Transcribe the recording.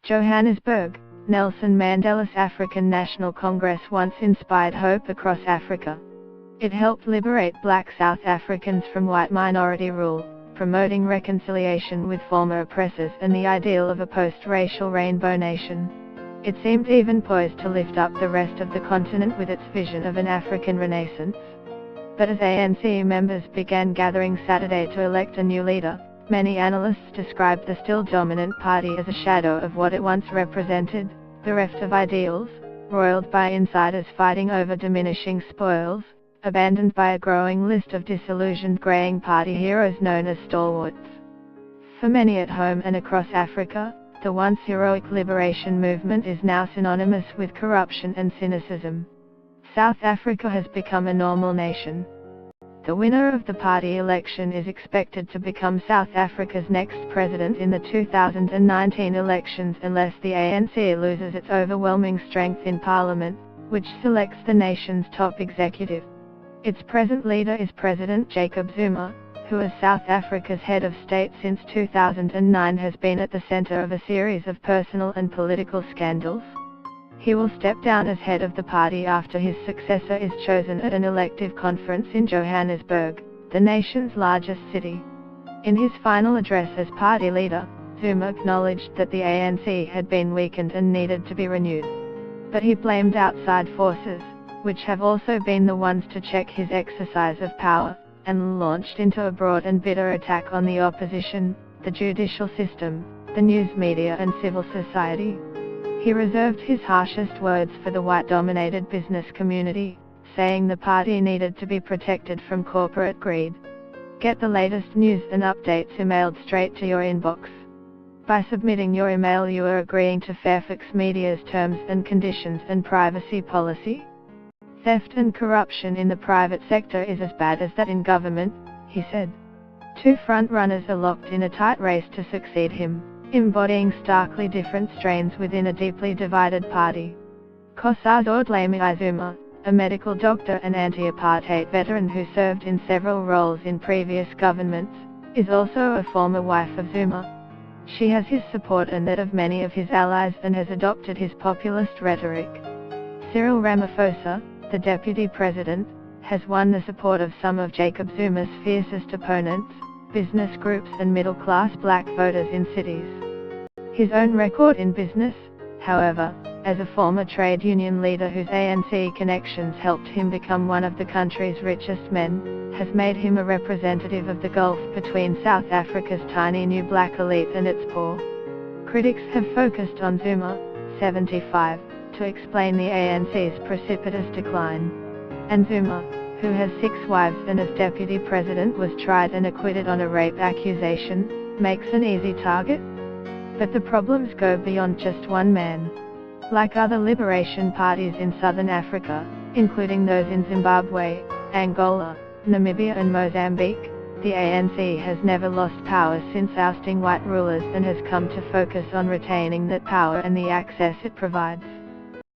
Johannesburg, Nelson Mandela's African National Congress once inspired hope across Africa. It helped liberate black South Africans from white minority rule, promoting reconciliation with former oppressors and the ideal of a post-racial rainbow nation. It seemed even poised to lift up the rest of the continent with its vision of an African renaissance. But as ANC members began gathering Saturday to elect a new leader, many analysts described the still dominant party as a shadow of what it once represented, bereft of ideals, roiled by insiders fighting over diminishing spoils, abandoned by a growing list of disillusioned greying party heroes known as stalwarts. For many at home and across Africa, the once heroic liberation movement is now synonymous with corruption and cynicism. South Africa has become a normal nation. The winner of the party election is expected to become South Africa's next president in the 2019 elections unless the ANC loses its overwhelming strength in parliament, which selects the nation's top executive. Its present leader is President Jacob Zuma, who as South Africa's head of state since 2009 has been at the center of a series of personal and political scandals. He will step down as head of the party after his successor is chosen at an elective conference in Johannesburg, the nation's largest city. In his final address as party leader, Zuma acknowledged that the ANC had been weakened and needed to be renewed. But he blamed outside forces, which have also been the ones to check his exercise of power, and launched into a broad and bitter attack on the opposition, the judicial system, the news media and civil society. He reserved his harshest words for the white-dominated business community, saying the party needed to be protected from corporate greed. Get the latest news and updates emailed straight to your inbox. By submitting your email you are agreeing to Fairfax Media's terms and conditions and privacy policy. Theft and corruption in the private sector is as bad as that in government, he said. Two front-runners are locked in a tight race to succeed him, embodying starkly different strains within a deeply divided party. Nkosazana Dlamini-Zuma, a medical doctor and anti-apartheid veteran who served in several roles in previous governments, is also a former wife of Zuma. She has his support and that of many of his allies and has adopted his populist rhetoric. Cyril Ramaphosa, the deputy president, has won the support of some of Jacob Zuma's fiercest opponents, business groups and middle-class black voters in cities. His own record in business, however, as a former trade union leader whose ANC connections helped him become one of the country's richest men, has made him a representative of the gulf between South Africa's tiny new black elite and its poor. Critics have focused on Zuma, 75, to explain the ANC's precipitous decline. And Zuma, who has 6 wives and as deputy president was tried and acquitted on a rape accusation, makes an easy target. But the problems go beyond just one man. Like other liberation parties in southern Africa, including those in Zimbabwe, Angola, Namibia and Mozambique, the ANC has never lost power since ousting white rulers and has come to focus on retaining that power and the access it provides.